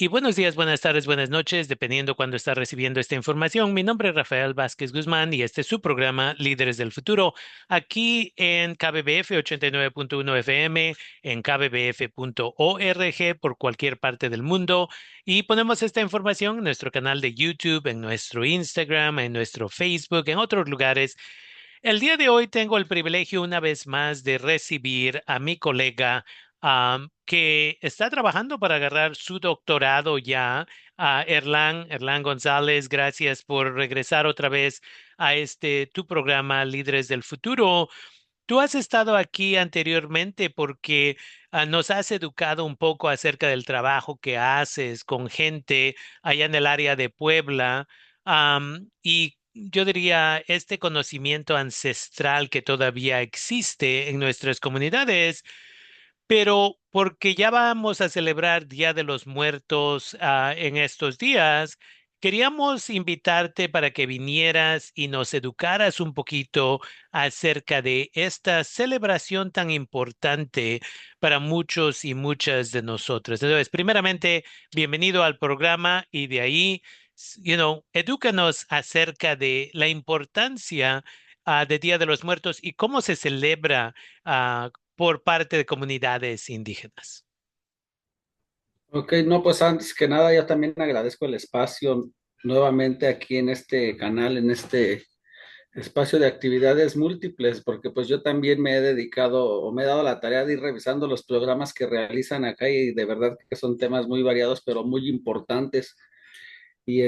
Y buenos días, buenas tardes, buenas noches, dependiendo cuándo está recibiendo esta información. Mi nombre es Rafael Vázquez Guzmán y este es su programa Líderes del Futuro, aquí en KBBF 89.1 FM, en kbbf.org por cualquier parte del mundo. Y ponemos esta información en nuestro canal de YouTube, en nuestro Instagram, en nuestro Facebook, en otros lugares. El día de hoy tengo el privilegio una vez más de recibir a mi colega que está trabajando para agarrar su doctorado ya, a Erlan González. Gracias por regresar otra vez a este tu programa Líderes del Futuro. Tú has estado aquí anteriormente porque nos has educado un poco acerca del trabajo que haces con gente allá en el área de Puebla. Y yo diría, este conocimiento ancestral que todavía existe en nuestras comunidades, pero porque ya vamos a celebrar Día de los Muertos en estos días, queríamos invitarte para que vinieras y nos educaras un poquito acerca de esta celebración tan importante para muchos y muchas de nosotros. Entonces, primeramente, bienvenido al programa y de ahí, edúcanos acerca de la importancia de Día de los Muertos y cómo se celebra por parte de comunidades indígenas. Ok, no, pues antes que nada yo también agradezco el espacio nuevamente aquí en este canal, en este espacio de actividades múltiples, porque pues yo también me he dedicado o me he dado la tarea de ir revisando los programas que realizan acá y de verdad que son temas muy variados, pero muy importantes. Y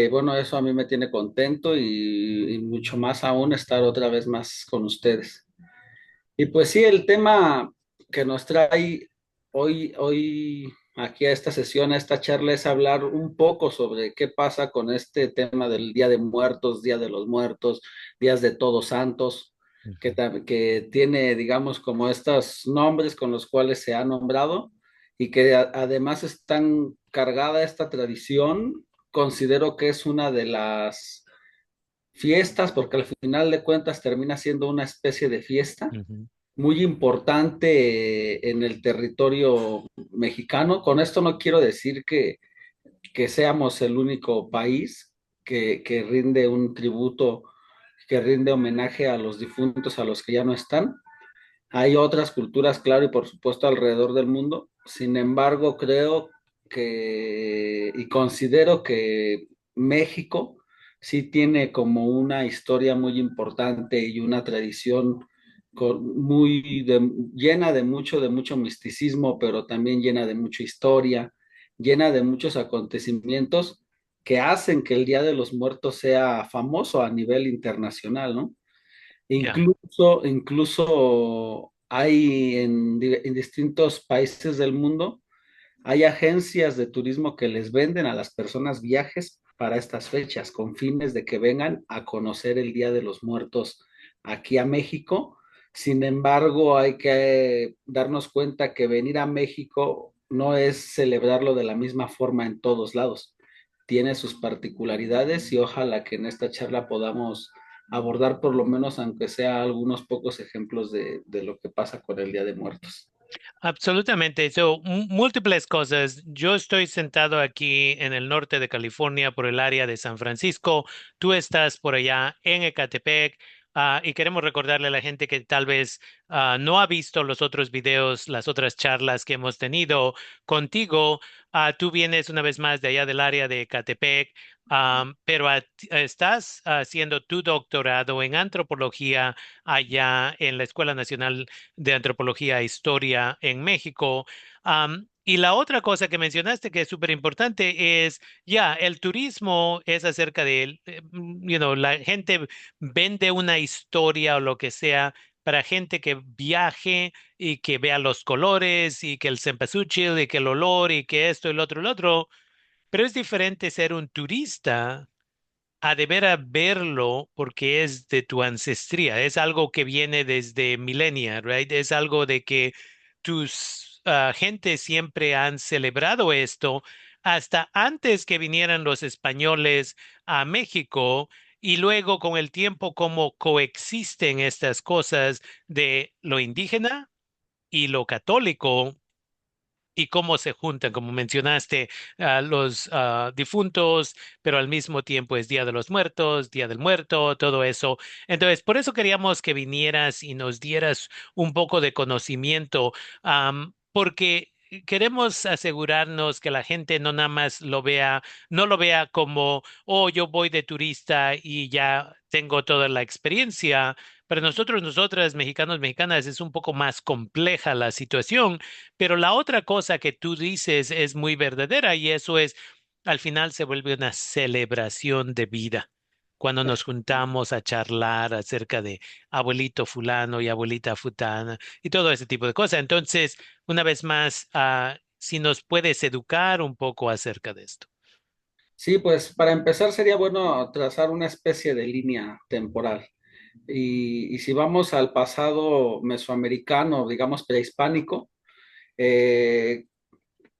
bueno, eso a mí me tiene contento y mucho más aún estar otra vez más con ustedes. Y pues sí, el tema que nos trae hoy aquí a esta sesión, a esta charla, es hablar un poco sobre qué pasa con este tema del Día de Muertos, Día de los Muertos, Días de Todos Santos, Ujú. que tiene, digamos, como estos nombres con los cuales se ha nombrado y que además es tan cargada esta tradición, considero que es una de las fiestas, porque al final de cuentas termina siendo una especie de fiesta Ujú. muy importante en el territorio mexicano. Con esto no quiero decir que seamos el único país que rinde un tributo, que rinde homenaje a los difuntos, a los que ya no están. Hay otras culturas, claro, y por supuesto alrededor del mundo. Sin embargo, creo que y considero que México sí tiene como una historia muy importante y una tradición llena de mucho misticismo, pero también llena de mucha historia, llena de muchos acontecimientos que hacen que el Día de los Muertos sea famoso a nivel internacional, ¿no? Ya. Incluso hay en distintos países del mundo, hay agencias de turismo que les venden a las personas viajes para estas fechas, con fines de que vengan a conocer el Día de los Muertos aquí a México. Sin embargo, hay que darnos cuenta que venir a México no es celebrarlo de la misma forma en todos lados. Tiene sus particularidades y ojalá que en esta charla podamos abordar por lo menos, aunque sea algunos pocos ejemplos de lo que pasa con el Día de Muertos. Absolutamente. So, múltiples cosas. Yo estoy sentado aquí en el norte de California por el área de San Francisco. Tú estás por allá en Ecatepec. Y queremos recordarle a la gente que tal vez no ha visto los otros videos, las otras charlas que hemos tenido contigo. Tú vienes una vez más de allá del área de Ecatepec, pero estás haciendo tu doctorado en antropología allá en la Escuela Nacional de Antropología e Historia en México. Y la otra cosa que mencionaste que es súper importante es, ya, el turismo es acerca de, la gente vende una historia o lo que sea para gente que viaje y que vea los colores y que el cempasúchil y que el olor y que esto y lo otro y lo otro, pero es diferente ser un turista a de veras verlo porque es de tu ancestría, es algo que viene desde milenia, right? Es algo de que tus gentes siempre han celebrado esto hasta antes que vinieran los españoles a México y luego con el tiempo cómo coexisten estas cosas de lo indígena y lo católico y cómo se juntan, como mencionaste, los difuntos, pero al mismo tiempo es Día de los Muertos, Día del Muerto, todo eso. Entonces, por eso queríamos que vinieras y nos dieras un poco de conocimiento, porque queremos asegurarnos que la gente no nada más no lo vea como, oh, yo voy de turista y ya tengo toda la experiencia. Para nosotros, nosotras, mexicanos, mexicanas, es un poco más compleja la situación, pero la otra cosa que tú dices es muy verdadera y eso es, al final se vuelve una celebración de vida. Cuando nos juntamos a charlar acerca de abuelito fulano y abuelita futana y todo ese tipo de cosas. Entonces, una vez más, si nos puedes educar un poco acerca de esto. Sí, pues para empezar sería bueno trazar una especie de línea temporal. Y si vamos al pasado mesoamericano, digamos prehispánico, eh,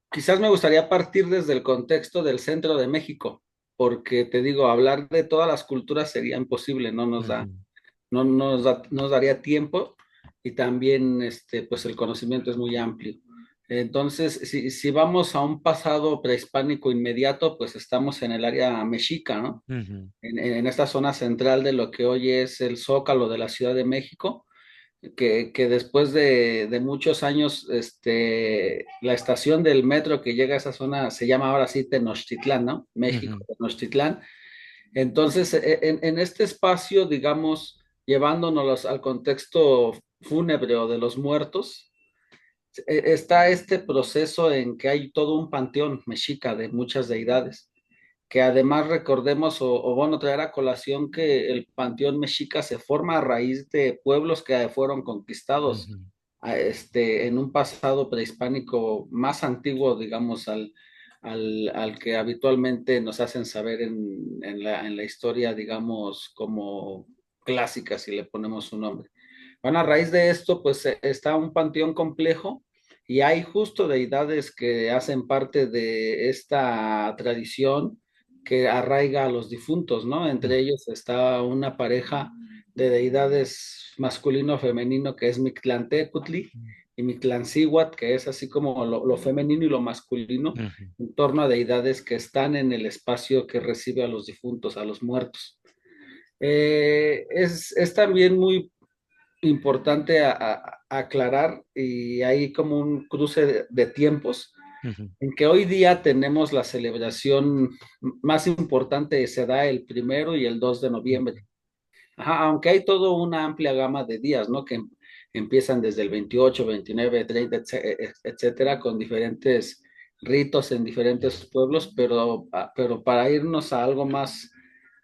quizás me gustaría partir desde el contexto del centro de México, porque te digo, hablar de todas las culturas sería imposible, Ujú, nos daría tiempo y también pues el conocimiento es muy amplio. Entonces, si vamos a un pasado prehispánico inmediato, pues estamos en el área mexica, ¿no? ujú, En esta zona central de lo que hoy es el Zócalo de la Ciudad de México, que después de muchos años, la estación del metro que llega a esa zona se llama ahora sí Tenochtitlán, ¿no? México, ujú, Tenochtitlán. Entonces, en este espacio, digamos, llevándonos al contexto fúnebre o de los muertos, está este proceso en que hay todo un panteón mexica de muchas deidades, que además recordemos o bueno, traer a colación que el panteón mexica se forma a raíz de pueblos que fueron conquistados ujú, en un pasado prehispánico más antiguo, digamos, al que habitualmente nos hacen saber en la historia, digamos, como clásica, si le ponemos un nombre. Bueno, a raíz de esto, pues está un panteón complejo y hay justo deidades que hacen parte de esta tradición que arraiga a los difuntos, ¿no? Entre ellos está una pareja de deidades masculino-femenino que es Mictlantecutli y Mictlancíhuatl, que es así como lo femenino y lo masculino ujú, en torno a deidades que están en el espacio que recibe a los difuntos, a los muertos. Es también muy importante aclarar y hay como un cruce de tiempos ujú, en que hoy día tenemos la celebración más importante, se da el 1 y el 2 de noviembre. Ajá, aunque hay toda una amplia gama de días, ¿no? Que empiezan desde el 28, 29, 30, etcétera, con diferentes ritos en diferentes pueblos, pero para irnos a algo más,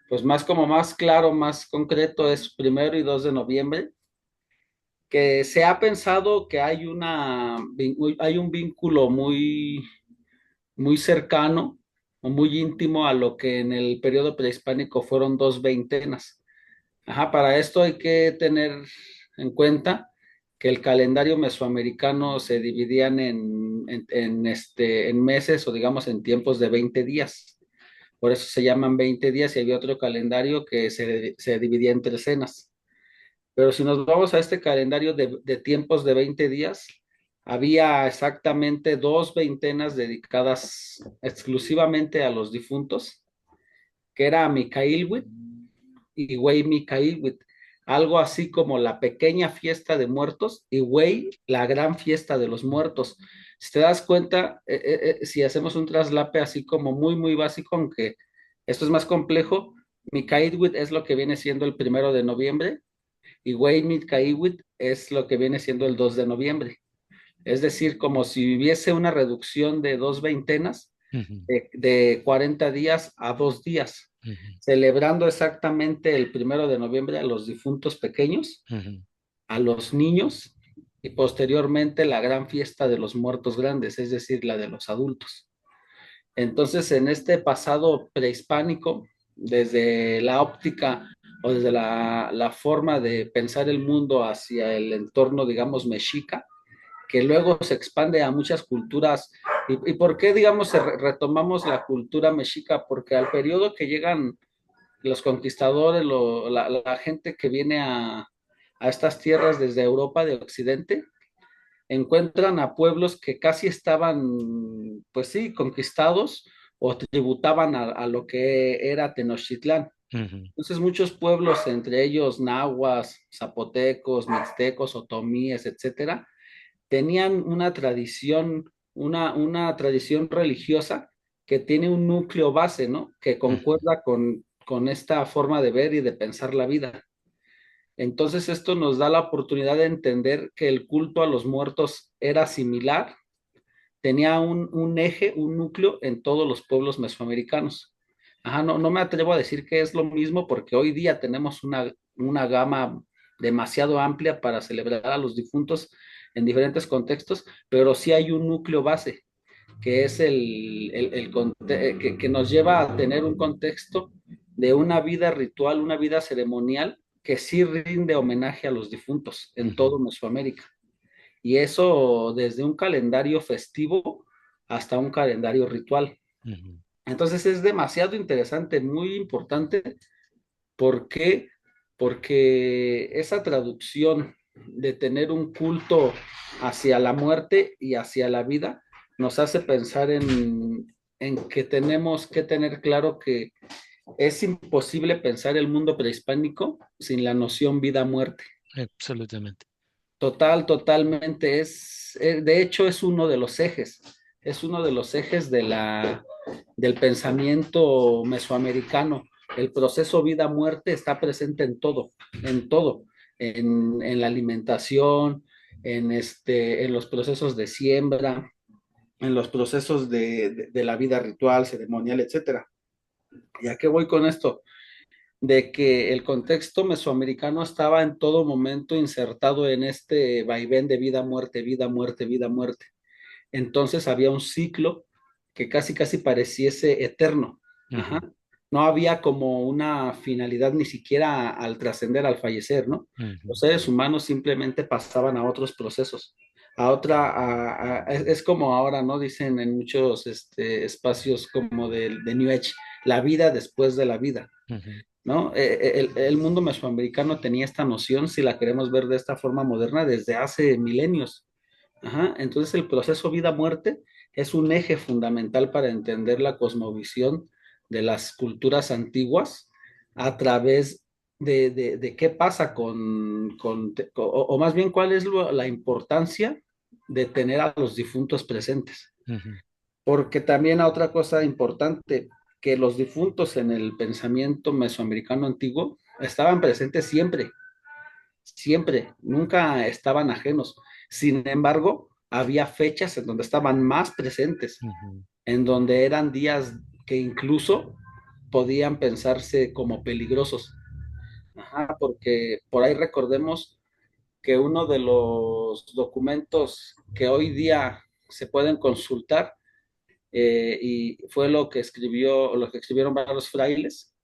pues más como más claro, más concreto, es 1 y 2 de noviembre, que se ha pensado que hay un vínculo muy cercano o muy íntimo a lo que en el periodo prehispánico fueron dos veintenas. Ajá, para esto hay que tener en cuenta que el calendario mesoamericano se dividían en meses o digamos en tiempos de 20 días. Por eso se llaman 20 días y había otro calendario que se dividía en trecenas. Pero si nos vamos a este calendario de tiempos de 20 días, había exactamente dos veintenas dedicadas exclusivamente a los difuntos, que era Micailwit y Güey Micailwit, algo así como la pequeña fiesta de muertos y Güey, la gran fiesta de los muertos. Si te das cuenta, si hacemos un traslape así como muy básico, aunque esto es más complejo, Micailwit es lo que viene siendo el 1 de noviembre y Weymouth Caíhuit es lo que viene siendo el 2 de noviembre. Es decir, como si viviese una reducción de dos veintenas ujú, de 40 días a 2 días, ujú, celebrando exactamente el 1 de noviembre a los difuntos pequeños, ujú, a los niños y posteriormente la gran fiesta de los muertos grandes, es decir, la de los adultos. Entonces, en este pasado prehispánico, desde la óptica o desde la forma de pensar el mundo hacia el entorno, digamos, mexica, que luego se expande a muchas culturas. ¿Y por qué, digamos, retomamos la cultura mexica? Porque al periodo que llegan los conquistadores, la gente que viene a estas tierras desde Europa de Occidente, encuentran a pueblos que casi estaban, pues sí, conquistados o tributaban a lo que era Tenochtitlán. Ujú, Entonces muchos pueblos, entre ellos nahuas, zapotecos, mixtecos, otomíes, etcétera, tenían una tradición religiosa que tiene un núcleo base, ¿no? Que ujú, concuerda con esta forma de ver y de pensar la vida. Entonces esto nos da la oportunidad de entender que el culto a los muertos era similar, tenía un eje, un núcleo en todos los pueblos mesoamericanos. Ajá, no, no me atrevo a decir que es lo mismo porque hoy día tenemos una gama demasiado amplia para celebrar a los difuntos en diferentes contextos, pero sí hay un núcleo base que es que nos lleva a tener un contexto de una vida ritual, una vida ceremonial que sí rinde homenaje a los difuntos en ujú, todo Mesoamérica. Y eso desde un calendario festivo hasta un calendario ritual. ujú, Entonces es demasiado interesante, muy importante. ¿Por qué? Porque esa traducción de tener un culto hacia la muerte y hacia la vida nos hace pensar en que tenemos que tener claro que es imposible pensar el mundo prehispánico sin la noción vida-muerte. absolutamente. Totalmente. De hecho, es uno de los ejes del pensamiento mesoamericano. El proceso vida-muerte está presente en todo, en la alimentación, en los procesos de siembra, en los procesos de la vida ritual, ceremonial, etcétera. ¿Y a qué voy con esto? De que el contexto mesoamericano estaba en todo momento insertado en este vaivén de vida, muerte, vida, muerte, vida, muerte. Entonces había un ciclo que casi pareciese eterno. Ajá. Ujú, No había como una finalidad ni siquiera al trascender, al fallecer, ¿no? ujú, Los seres humanos simplemente pasaban a otros procesos, es como ahora, ¿no? Dicen en muchos espacios como de New Age, la vida después de la vida. ujú, ¿No? El mundo mesoamericano tenía esta noción, si la queremos ver de esta forma moderna, desde hace milenios. Ajá. Entonces el proceso vida-muerte es un eje fundamental para entender la cosmovisión de las culturas antiguas a través de qué pasa o más bien cuál es la importancia de tener a los difuntos presentes. ujú, Porque también otra cosa importante, que los difuntos en el pensamiento mesoamericano antiguo estaban presentes siempre, siempre, nunca estaban ajenos. Sin embargo, había fechas en donde estaban más presentes, ujú, en donde eran días que incluso podían pensarse como peligrosos. Ajá, porque por ahí recordemos que uno de los documentos que hoy día se pueden consultar y fue lo que escribieron varios frailes,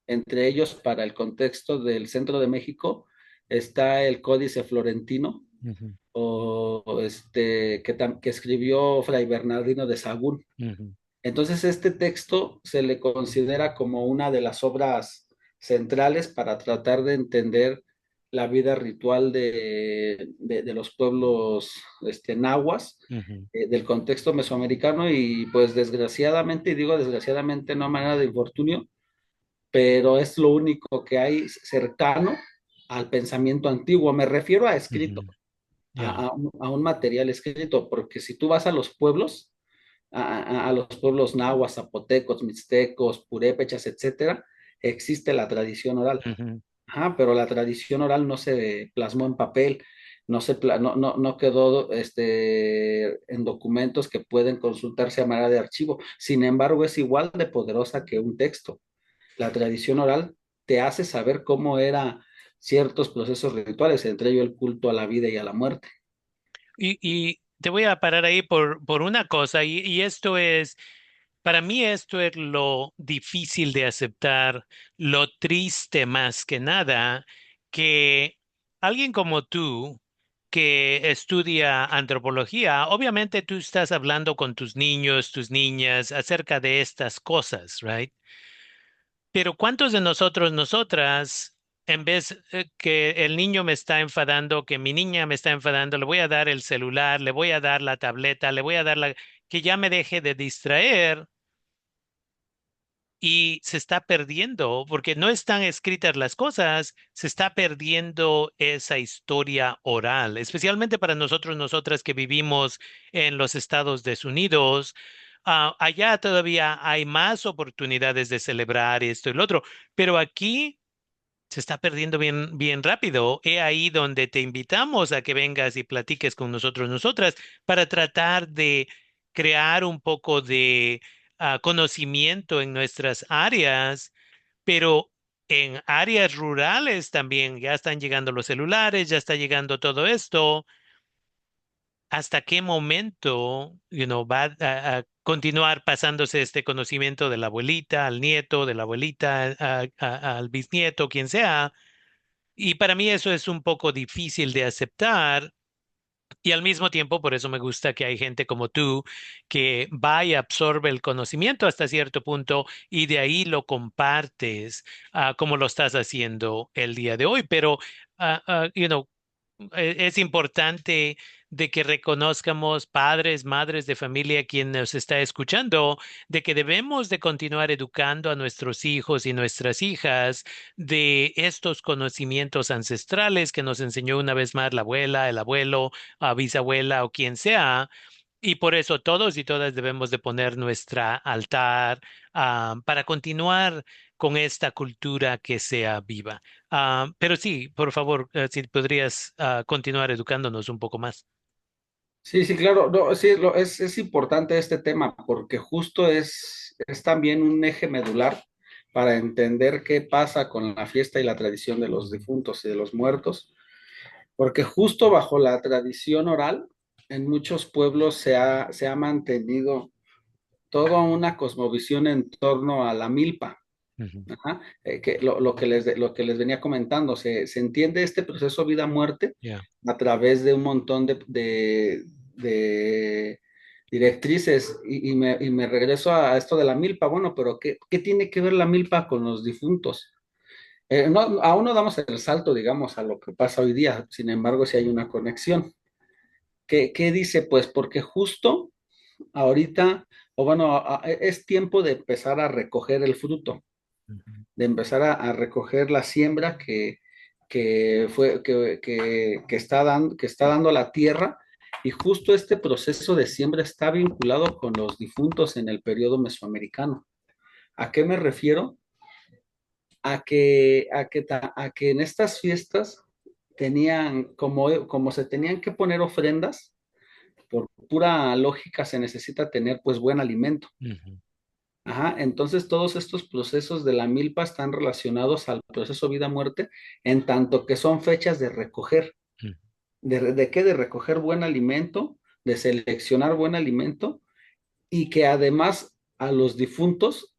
entre ellos para el contexto del centro de México está el Códice Florentino, ujú, que escribió Fray Bernardino de Sahagún. ujú, Entonces, este texto se le considera como una de las obras centrales para tratar de entender la vida ritual de los pueblos nahuas, ujú, del contexto mesoamericano y pues desgraciadamente, y digo desgraciadamente no a manera de infortunio, pero es lo único que hay cercano al pensamiento antiguo. Me refiero a escrito, ujú. Ya. a un material escrito, porque si tú vas a los pueblos, a los pueblos nahuas, zapotecos, mixtecos, purépechas, etcétera, existe la tradición oral. Ujú. Ajá, pero la tradición oral no se plasmó en papel, no quedó en documentos que pueden consultarse a manera de archivo. Sin embargo, es igual de poderosa que un texto. La tradición oral te hace saber cómo eran ciertos procesos rituales, entre ellos el culto a la vida y a la muerte. Y te voy a parar ahí por una cosa, y esto es, para mí esto es lo difícil de aceptar, lo triste más que nada, que alguien como tú, que estudia antropología, obviamente tú estás hablando con tus niños, tus niñas acerca de estas cosas, ¿right? Pero ¿cuántos de nosotros, nosotras, en vez que el niño me está enfadando, que mi niña me está enfadando, le voy a dar el celular, le voy a dar la tableta, le voy a dar que ya me deje de distraer y se está perdiendo, porque no están escritas las cosas, se está perdiendo esa historia oral, especialmente para nosotros, nosotras que vivimos en los Estados Unidos. Allá todavía hay más oportunidades de celebrar esto y lo otro, pero aquí se está perdiendo bien, bien rápido. He ahí donde te invitamos a que vengas y platiques con nosotros, nosotras, para tratar de crear un poco de conocimiento en nuestras áreas, pero en áreas rurales también ya están llegando los celulares, ya está llegando todo esto. ¿Hasta qué momento, va a continuar pasándose este conocimiento de la abuelita al nieto, de la abuelita al bisnieto, quien sea? Y para mí eso es un poco difícil de aceptar. Y al mismo tiempo, por eso me gusta que hay gente como tú que va y absorbe el conocimiento hasta cierto punto y de ahí lo compartes, como lo estás haciendo el día de hoy. Pero, es importante de que reconozcamos padres, madres de familia, quien nos está escuchando, de que debemos de continuar educando a nuestros hijos y nuestras hijas de estos conocimientos ancestrales que nos enseñó una vez más la abuela, el abuelo, bisabuela o quien sea. Y por eso todos y todas debemos de poner nuestra altar, para continuar con esta cultura que sea viva. Pero sí, por favor, si podrías continuar educándonos un poco más. Sí, sí, claro, no, sí, es importante este tema porque justo es también un eje medular para entender qué pasa con la fiesta y la tradición de los difuntos y de los muertos, porque justo bajo la tradición oral, en muchos pueblos se ha mantenido toda una cosmovisión en torno a la milpa. Ujú. Ajá, lo que les venía comentando, se entiende este proceso vida-muerte Ya. a través de un montón de directrices y me regreso a esto de la milpa. Bueno, pero ¿qué tiene que ver la milpa con los difuntos? No, aún no damos el salto, digamos, a lo que pasa hoy día, sin embargo, sí hay una conexión. ¿Qué dice? Pues porque justo ahorita, o bueno, es tiempo de empezar a recoger el fruto, Ujú. de empezar a recoger la siembra que está dando la tierra. Y justo este proceso de siembra está vinculado con los difuntos en el periodo mesoamericano. ¿A qué me refiero? A que en estas fiestas tenían, como se tenían que poner ofrendas, por pura lógica se necesita tener pues buen alimento. Ujú. Ajá, entonces todos estos procesos de la milpa están relacionados al proceso vida-muerte, en tanto que son fechas de recoger. Ujú. ¿De qué? De recoger buen alimento, de seleccionar buen alimento, y que además a los difuntos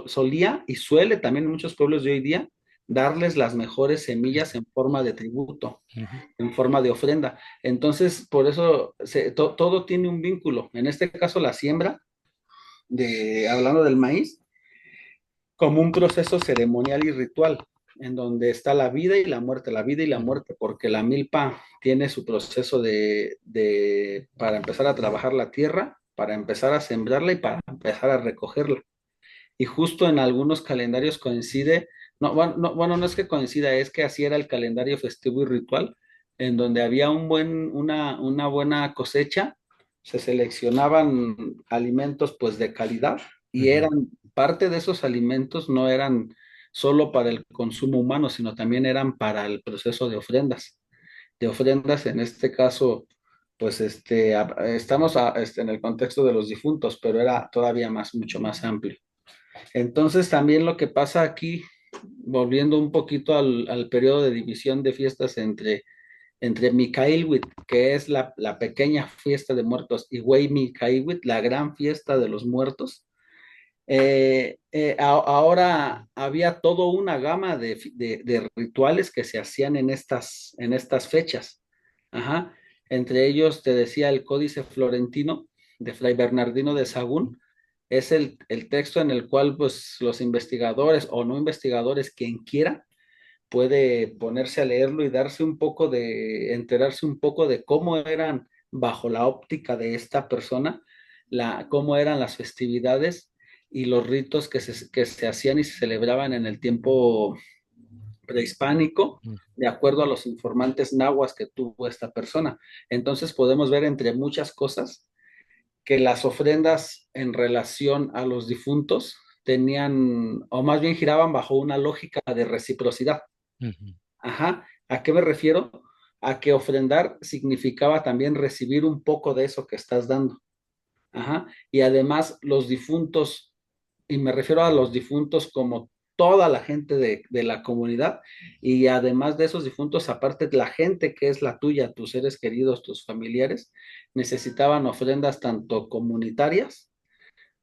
solía y suele también en muchos pueblos de hoy día darles las mejores semillas en forma de tributo, Ujú. en forma de ofrenda. Entonces, por eso todo tiene un vínculo. En este caso, la siembra, hablando del maíz, como un proceso ceremonial y ritual, en donde está la vida y la vida y la Ujú. muerte, porque la milpa tiene su proceso para empezar a trabajar la tierra, para empezar a sembrarla y para empezar a recogerla. Y justo en algunos calendarios coincide, no, bueno, no, bueno, no es que coincida, es que así era el calendario festivo y ritual, en donde había una buena cosecha, se seleccionaban alimentos pues de calidad y Ujú. eran parte de esos alimentos no eran solo para el consumo humano, sino también eran para el proceso de ofrendas en este caso, pues estamos en el contexto de los difuntos, pero era todavía más, mucho más amplio. Entonces también lo que pasa aquí, volviendo un poquito al periodo de división de fiestas entre Micailwit, que es la pequeña fiesta de muertos, y Wei Micailwit, la gran fiesta de los muertos, ahora había toda una gama de rituales que se hacían en estas fechas. Ajá. Entre ellos, te decía, el Códice Florentino de Fray Bernardino de Sahagún, es el texto en el cual pues, los investigadores o no investigadores, quien quiera, puede ponerse a leerlo y darse un poco enterarse un poco de cómo eran bajo la óptica de esta persona, cómo eran las festividades y los ritos que se hacían y se celebraban en el tiempo prehispánico, Mm, de acuerdo a los informantes nahuas que tuvo esta persona. Entonces podemos ver entre muchas cosas que las ofrendas en relación a los difuntos tenían, o más bien giraban bajo una lógica de reciprocidad. ujú, Ajá, ¿a qué me refiero? A que ofrendar significaba también recibir un poco de eso que estás dando. Ajá, y además los difuntos, y me refiero a los difuntos como toda la gente de la comunidad, y además de esos difuntos, aparte la gente que es la tuya, tus seres queridos, tus familiares, necesitaban ofrendas tanto comunitarias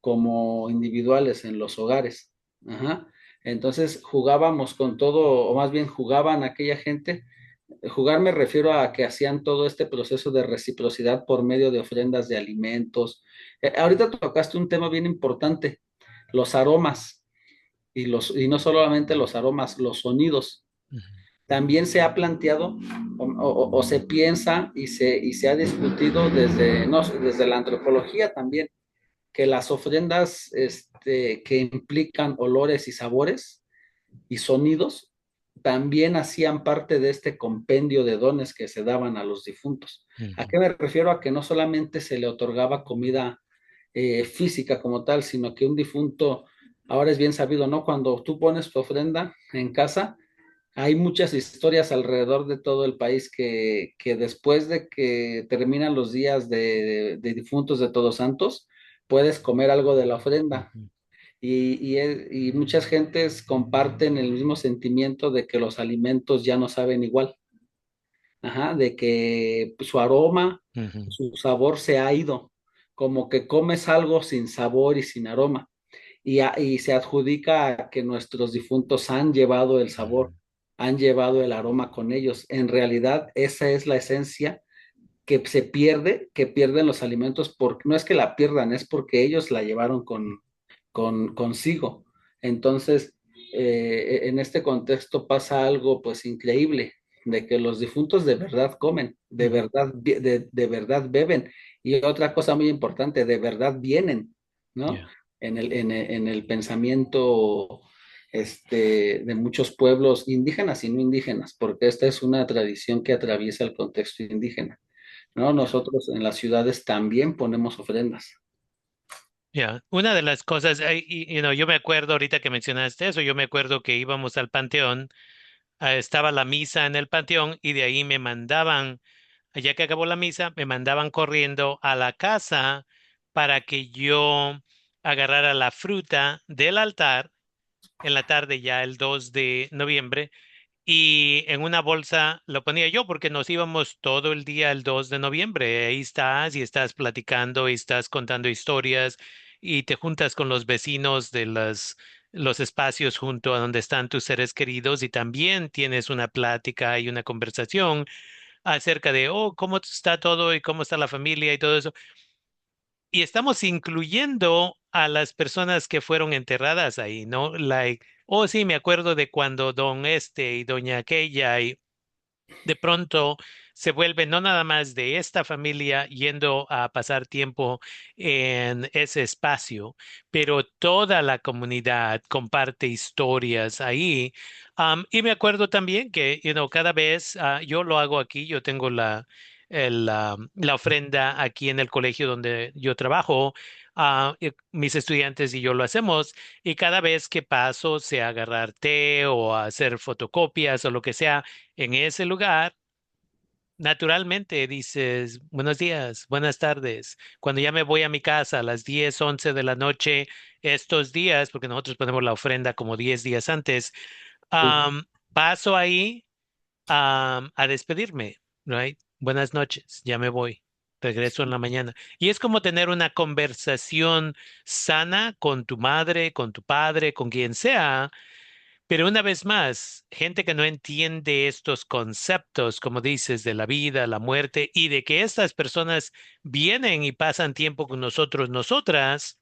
como individuales en los hogares. Ajá. Entonces jugábamos con todo, o más bien jugaban aquella gente. Jugar me refiero a que hacían todo este proceso de reciprocidad por medio de ofrendas de alimentos. Ahorita tocaste un tema bien importante, los aromas, y no solamente los aromas, los sonidos. ujú, También se ha planteado o se piensa y se ha discutido no, desde la antropología también, que las ofrendas que implican olores y sabores y sonidos también hacían parte de este compendio de dones que se daban a los difuntos. ¿A ujú, qué me refiero? A que no solamente se le otorgaba comida física como tal, sino que un difunto, ahora es bien sabido, ¿no? Cuando tú pones tu ofrenda en casa, hay muchas historias alrededor de todo el país que después de que terminan los días de difuntos de Todos Santos, puedes comer algo de la ofrenda. ujú, Y muchas gentes comparten el mismo sentimiento de que los alimentos ya no saben igual. Ajá, de que su aroma, ujú, su sabor se ha ido, como que comes algo sin sabor y sin aroma, y se adjudica a que nuestros difuntos han llevado el ujú. sabor, han llevado el aroma con ellos. En realidad, esa es la esencia que se pierde, que pierden los alimentos, porque no es que la pierdan, es porque ellos la llevaron consigo. Entonces, en este contexto pasa algo pues increíble, de que los difuntos de verdad comen, de Ujú. verdad, de verdad beben. Y otra cosa muy importante, de verdad vienen, ¿no? Ya. En el pensamiento de muchos pueblos indígenas y no indígenas, porque esta es una tradición que atraviesa el contexto indígena, ¿no? Ya. Nosotros en las ciudades también ponemos ofrendas. Ya. Una de las cosas, yo me acuerdo ahorita que mencionaste eso, yo me acuerdo que íbamos al panteón, estaba la misa en el panteón y de ahí me mandaban, ya que acabó la misa, me mandaban corriendo a la casa para que yo agarrara la fruta del altar en la tarde, ya el 2 de noviembre, y en una bolsa lo ponía yo porque nos íbamos todo el día el 2 de noviembre. Ahí estás y estás platicando y estás contando historias y te juntas con los vecinos de los espacios junto a donde están tus seres queridos y también tienes una plática y una conversación acerca de, oh, cómo está todo y cómo está la familia y todo eso. Y estamos incluyendo a las personas que fueron enterradas ahí, ¿no? Like, oh, sí, me acuerdo de cuando don este y doña aquella y de pronto se vuelve no nada más de esta familia yendo a pasar tiempo en ese espacio, pero toda la comunidad comparte historias ahí. Y me acuerdo también que, cada vez yo lo hago aquí, yo tengo la ofrenda aquí en el colegio donde yo trabajo. Y mis estudiantes y yo lo hacemos y cada vez que paso, sea a agarrar té o a hacer fotocopias o lo que sea, en ese lugar, naturalmente dices buenos días, buenas tardes. Cuando ya me voy a mi casa a las 10, 11 de la noche, estos días, porque nosotros ponemos la ofrenda como 10 días antes, Sí. paso ahí a despedirme, right? Buenas noches, ya me voy. Regreso en la mañana. Y es como tener una conversación sana con tu madre, con tu padre, con quien sea, pero una vez más, gente que no entiende estos conceptos, como dices, de la vida, la muerte y de que estas personas vienen y pasan tiempo con nosotros, nosotras,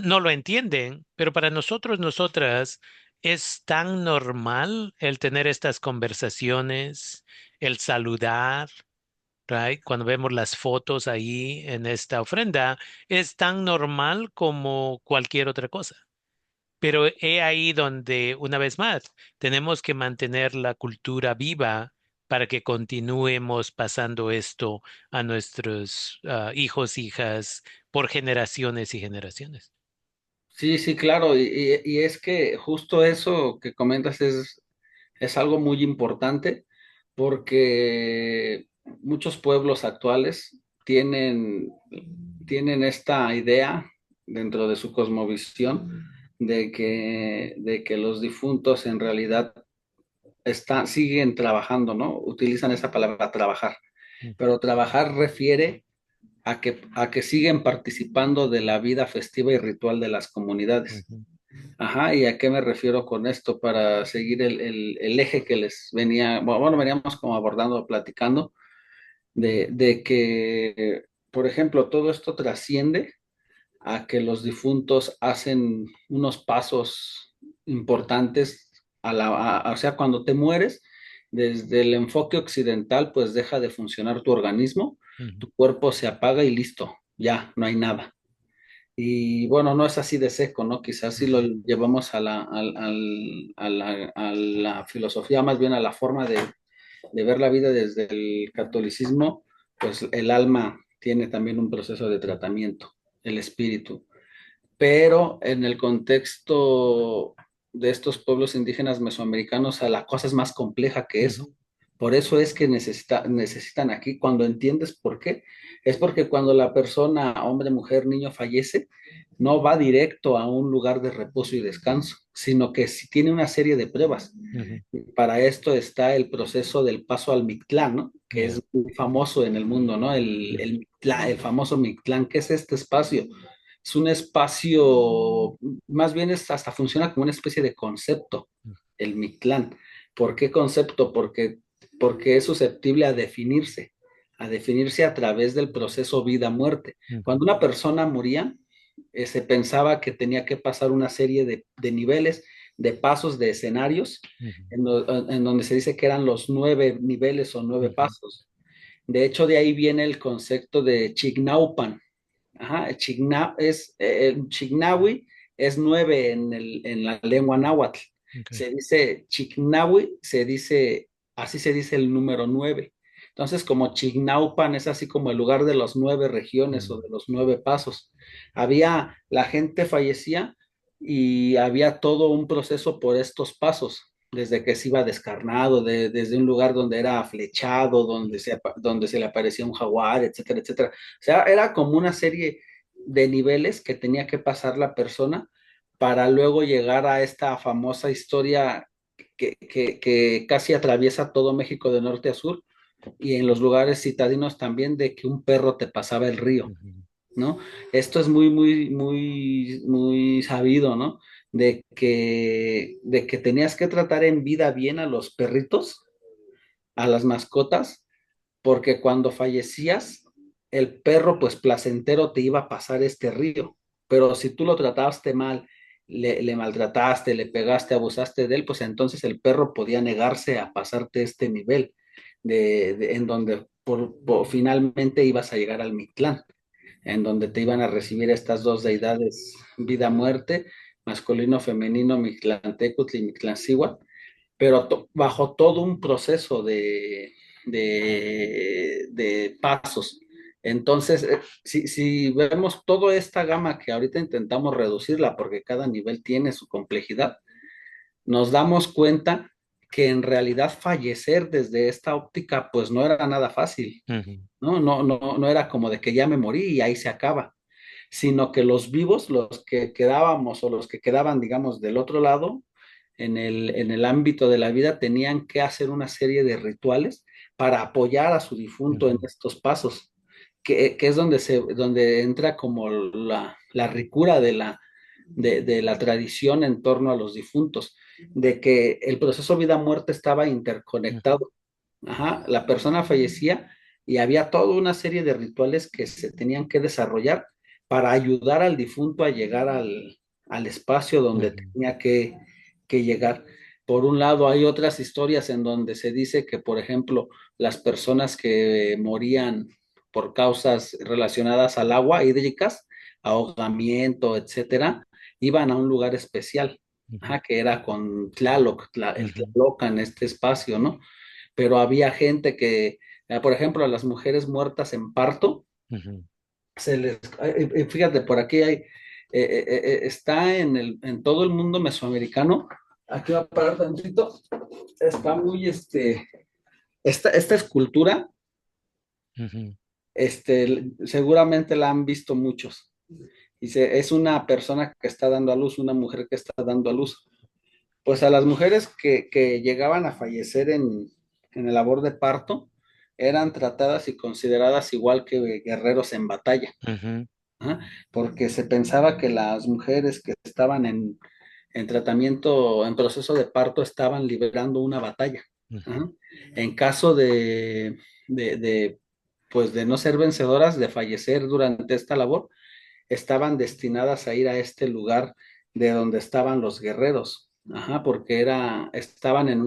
no lo entienden, pero para nosotros, nosotras, es tan normal el tener estas conversaciones, el saludar, right? Cuando vemos las fotos ahí en esta ofrenda, es tan normal como cualquier otra cosa. Pero he ahí donde, una vez más, tenemos que mantener la cultura viva para que continuemos pasando esto a nuestros hijos, hijas, por generaciones y generaciones. Sí, sí, claro, y es que justo eso que comentas es algo muy importante porque muchos pueblos actuales tienen esta idea dentro de su cosmovisión de que los difuntos en realidad siguen trabajando, ¿no? Utilizan esa palabra trabajar, pero trabajar refiere a que siguen participando de la vida festiva y ritual de las comunidades. Ujú, Ajá, ¿y a qué me refiero con esto? Para seguir el eje que les venía, bueno, veníamos como abordando, platicando, de que, por ejemplo, todo esto trasciende a que los difuntos hacen unos pasos importantes o sea, cuando te mueres, desde el enfoque occidental, pues deja de funcionar tu organismo, ujú, tu cuerpo se apaga y listo, ya, no hay nada. Y bueno, no es así de seco, ¿no? Quizás si lo ujú, llevamos a la filosofía, más bien a la forma de ver la vida desde el catolicismo, pues el alma tiene también un proceso de tratamiento, el espíritu. Pero en el contexto de estos pueblos indígenas mesoamericanos, la cosa es más compleja que eso. ujú, Por eso es que necesitan aquí, cuando entiendes por qué, es porque cuando la persona, hombre, mujer, niño, fallece, no va directo a un lugar de reposo y descanso, sino que si tiene una serie de pruebas. ujú. Para esto está el proceso del paso al Mictlán, ¿no? Que Ya, es muy famoso en el mundo, ¿no? ujú, El famoso Mictlán. ¿Qué es este espacio? Es un espacio, más bien hasta funciona como una especie de concepto, el Mictlán. ¿Por qué concepto? Porque es susceptible a definirse a través del proceso vida-muerte. ujú, Cuando una persona moría, se pensaba que tenía que pasar una serie de niveles, de pasos, de escenarios, ujú, en donde se dice que eran los 9 niveles o nueve ujú, pasos. De hecho, de ahí viene el concepto de Chignaupan. Ajá, Chignahui es 9 en la lengua náhuatl. ok, Se dice Chignahui, así se dice el número 9. Entonces, como Chignaupan es así como el lugar de las 9 regiones o mm, de los 9 pasos. La gente fallecía y había todo un proceso por estos pasos, desde que se iba descarnado, desde un lugar donde era flechado, donde se le aparecía un jaguar, etcétera, etcétera. O sea, era como una serie de niveles que tenía que pasar la persona para luego llegar a esta famosa historia que casi atraviesa todo México de norte a sur y en los lugares citadinos también de que un perro te pasaba el río, ujú, ¿no? Esto es muy, muy, muy, muy sabido, ¿no? De que tenías que tratar en vida bien a los perritos, a las mascotas, porque cuando fallecías, el perro, pues placentero, te iba a pasar este río. Pero si tú lo trataste mal, le maltrataste, le pegaste, abusaste de él, pues entonces el perro podía negarse a pasarte este nivel, en donde finalmente ibas a llegar al Mictlán, en donde te iban a recibir estas dos deidades, vida-muerte, masculino, femenino, Mictlantecutl y Mictlancíhuatl, pero bajo todo un proceso de pasos. Entonces, si vemos toda esta gama que ahorita intentamos reducirla porque cada nivel tiene su complejidad, nos damos cuenta que en realidad fallecer desde esta óptica pues no era nada fácil, ujú, ¿no? No, no, no era como de que ya me morí y ahí se acaba, sino que los vivos, los que quedábamos o los que quedaban, digamos, del otro lado, en el ámbito de la vida, tenían que hacer una serie de rituales para apoyar a su difunto en ujú, estos pasos, que es donde entra como la ricura de la tradición en torno a los difuntos, de que el proceso vida-muerte estaba ujú, interconectado. Ajá, la persona fallecía y había toda una serie de rituales que se tenían que desarrollar para ayudar al difunto a llegar al espacio donde ujú. tenía que llegar. Por un lado, hay otras historias en donde se dice que, por ejemplo, las personas que morían por causas relacionadas al agua hídricas, ahogamiento, etcétera, iban a un lugar especial, ujú, ajá, que era con Tlaloc, el ujú, Tlalocan, este espacio, ¿no? Pero había gente que, por ejemplo, a las mujeres muertas en parto, ujú, se les, fíjate, por aquí hay, está en todo el mundo mesoamericano, aquí va a parar tantito, está muy, esta escultura, ujú, seguramente la han visto muchos. Dice, es una persona que está dando a luz, una mujer que está dando a luz. Pues a las mujeres que llegaban a fallecer en el labor de parto, eran tratadas y consideradas igual que guerreros en batalla. ujú, Ajá, porque se pensaba que las mujeres que estaban en tratamiento, en proceso de parto, estaban librando una batalla. ujú, Ajá. En caso de, de, pues de no ser vencedoras, de fallecer durante esta labor, estaban destinadas a ir a este lugar de donde estaban los guerreros. Ajá, porque estaban en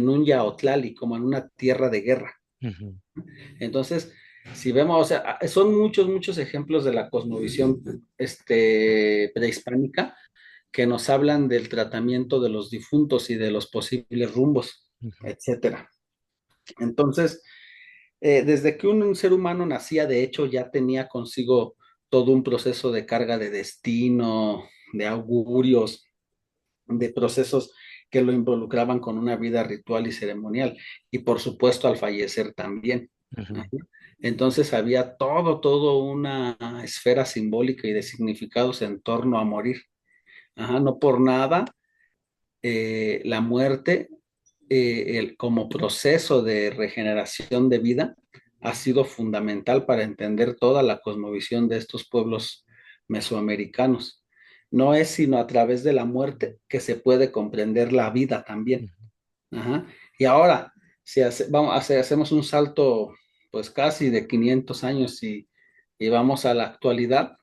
un Yaotlali, como en una tierra de guerra. ujú, Entonces, si vemos, o sea, son muchos, muchos ejemplos de la cosmovisión prehispánica que nos hablan del tratamiento de los difuntos y de los posibles rumbos, ujú, etcétera. Entonces, desde que un ser humano nacía, de hecho, ya tenía consigo todo un proceso de carga de destino, de augurios, de procesos que lo involucraban con una vida ritual y ceremonial, y por supuesto al fallecer también. ujú, Entonces había todo una esfera simbólica y de significados en torno a morir. Ajá, no por nada, la muerte, como proceso de regeneración de vida, ha sido fundamental para entender toda la cosmovisión de estos pueblos mesoamericanos. No es sino a través de la muerte que se puede comprender la vida también. ujú, Ajá. Y ahora, si hacemos un salto, pues casi de 500 años y vamos a la actualidad,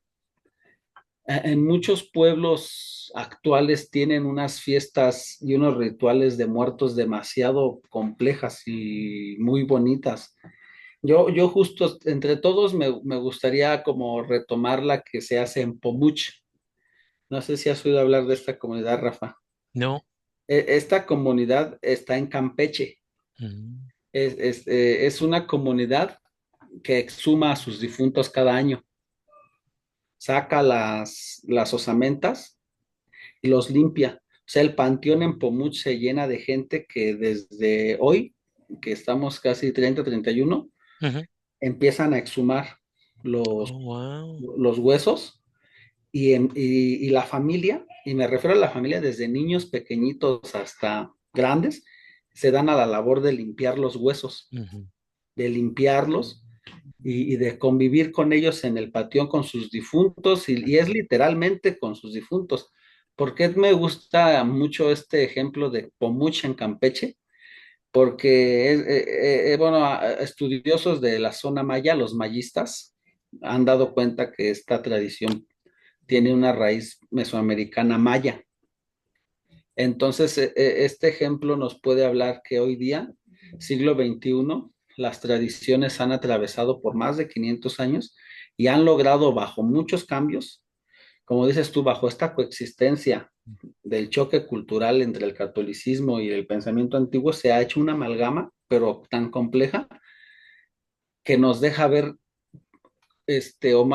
en muchos pueblos actuales tienen unas fiestas y unos rituales de muertos demasiado complejas y muy bonitas. Yo justo entre todos me gustaría como retomar la que se hace en Pomuch. No sé si has oído hablar de esta comunidad, Rafa. no, Esta comunidad está en Campeche. ujú, Es una comunidad que exhuma a sus difuntos cada año, saca las osamentas y los limpia. O sea, el panteón en Pomuch se llena de gente que desde hoy, que estamos casi 31, ujú. empiezan a exhumar los, Oh, wow. los huesos y la familia, y me refiero a la familia desde niños pequeñitos hasta grandes, se dan a la labor de limpiar los huesos, Ujú, de limpiarlos y de convivir con ellos en el panteón con sus difuntos, y es literalmente con sus difuntos. ¿Por qué me gusta mucho este ejemplo de Pomuch en Campeche? Porque, bueno, estudiosos de la zona maya, los mayistas, han dado cuenta que esta tradición tiene una raíz mesoamericana maya. Entonces, este ejemplo nos puede hablar que hoy día, siglo XXI, las tradiciones han atravesado por más de 500 años y han logrado bajo muchos cambios, como dices tú, bajo esta coexistencia del choque cultural entre el catolicismo y el pensamiento antiguo, se ha hecho una amalgama, pero tan compleja, que nos deja ver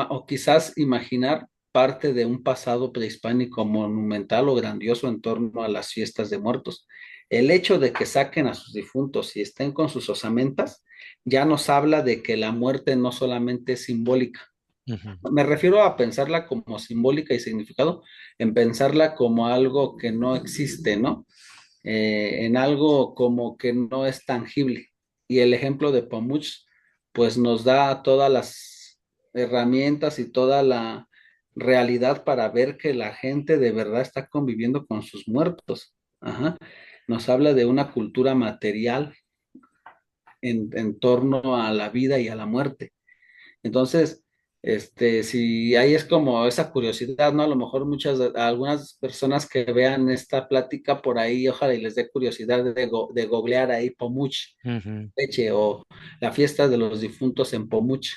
o quizás imaginar parte de un pasado prehispánico monumental o grandioso en torno a las fiestas de muertos. El hecho de que saquen a sus difuntos y estén con sus osamentas ya nos habla de que la muerte no solamente es simbólica. ujú, Me refiero a pensarla como simbólica y significado, en pensarla como algo que no existe, ¿no? En algo como que no es tangible. Y el ejemplo de Pomuch, pues nos da todas las herramientas y toda la realidad para ver que la gente de verdad está conviviendo con sus muertos. Ajá. Nos habla de una cultura material en torno a la vida y a la muerte. Entonces, Si ahí es como esa curiosidad, ¿no? A lo mejor algunas personas que vean esta plática por ahí, ojalá y les dé curiosidad de googlear ahí Pomuch, Ujú, Leche o la fiesta de los difuntos en Pomuch.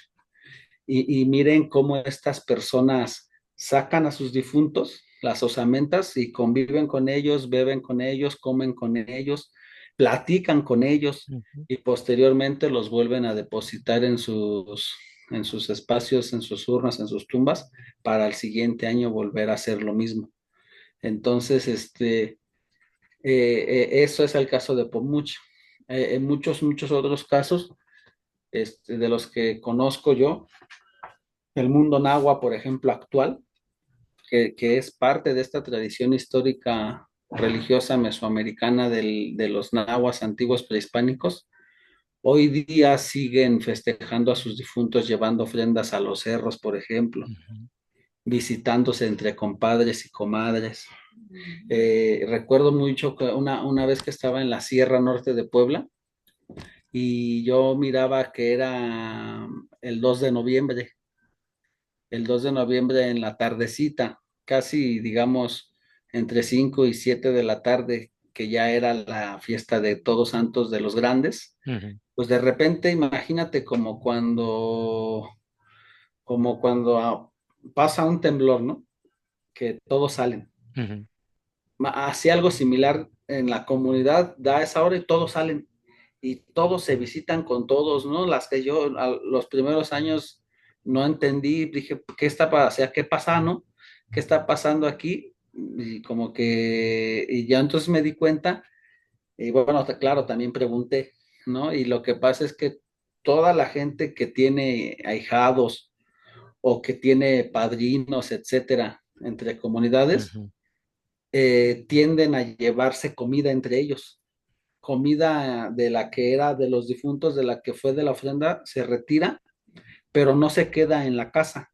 Y miren cómo estas personas sacan a sus difuntos, las osamentas, y conviven con ellos, beben con ellos, comen con ellos, platican con ellos ujú, y posteriormente los vuelven a depositar en sus espacios, en sus urnas, en sus tumbas, para el siguiente año volver a hacer lo mismo. Entonces, eso es el caso de Pomuch. En muchos otros casos, de los que conozco yo, el mundo náhuatl, por ejemplo, actual, que es parte de esta tradición histórica religiosa mesoamericana de los nahuas antiguos prehispánicos, hoy día siguen festejando a sus difuntos llevando ofrendas a los cerros, por ejemplo, ujú, visitándose entre compadres y comadres. Recuerdo mucho que una vez que estaba en la Sierra Norte de Puebla y yo miraba que era el 2 de noviembre, el 2 de noviembre en la tardecita, casi digamos entre 5 y 7 de la tarde, que ya era la fiesta de Todos Santos de los Grandes, ujú, pues de repente imagínate como cuando pasa un temblor, ¿no? Que todos salen. ujú, Así algo similar en la comunidad, da esa hora y todos salen y todos se visitan con todos, ¿no? Las que yo los primeros años no entendí, dije, ¿qué está pasando? O sea, ¿qué pasa, no? ¿Qué está pasando aquí? Y como que, y ya entonces me di cuenta, y bueno, claro, también pregunté, ¿no? Y lo que pasa es que toda la gente que tiene ahijados o que tiene padrinos, etcétera, entre comunidades, ujú, tienden a llevarse comida entre ellos. Comida de la que era de los difuntos, de la que fue de la ofrenda, se retira, pero no se queda en la casa,